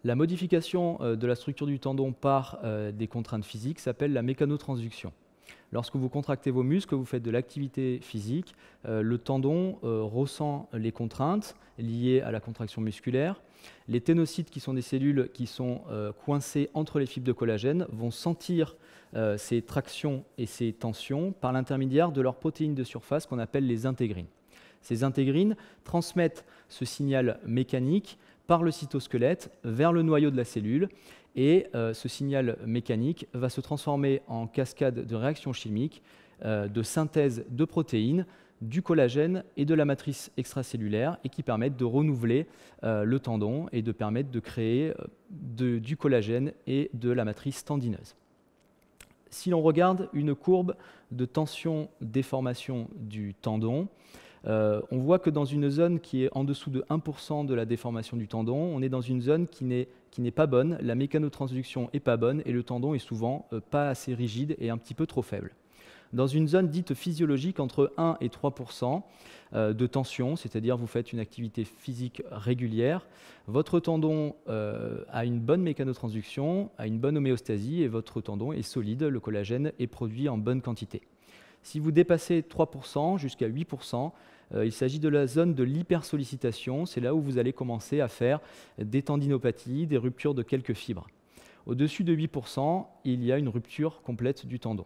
La modification de la structure du tendon par des contraintes physiques s'appelle la mécanotransduction. Lorsque vous contractez vos muscles, vous faites de l'activité physique, le tendon ressent les contraintes liées à la contraction musculaire. Les ténocytes, qui sont des cellules qui sont coincées entre les fibres de collagène, vont sentir ces tractions et ces tensions par l'intermédiaire de leurs protéines de surface qu'on appelle les intégrines. Ces intégrines transmettent ce signal mécanique par le cytosquelette vers le noyau de la cellule, et ce signal mécanique va se transformer en cascade de réactions chimiques, de synthèse de protéines, du collagène et de la matrice extracellulaire, et qui permettent de renouveler le tendon et de permettre de créer du collagène et de la matrice tendineuse. Si l'on regarde une courbe de tension-déformation du tendon, on voit que dans une zone qui est en dessous de 1% de la déformation du tendon, on est dans une zone qui n'est pas bonne, la mécanotransduction n'est pas bonne et le tendon est souvent pas assez rigide et un petit peu trop faible. Dans une zone dite physiologique, entre 1 et 3% de tension, c'est-à-dire vous faites une activité physique régulière, votre tendon a une bonne mécanotransduction, a une bonne homéostasie et votre tendon est solide, le collagène est produit en bonne quantité. Si vous dépassez 3% jusqu'à 8%, il s'agit de la zone de l'hypersollicitation. C'est là où vous allez commencer à faire des tendinopathies, des ruptures de quelques fibres. Au-dessus de 8%, il y a une rupture complète du tendon.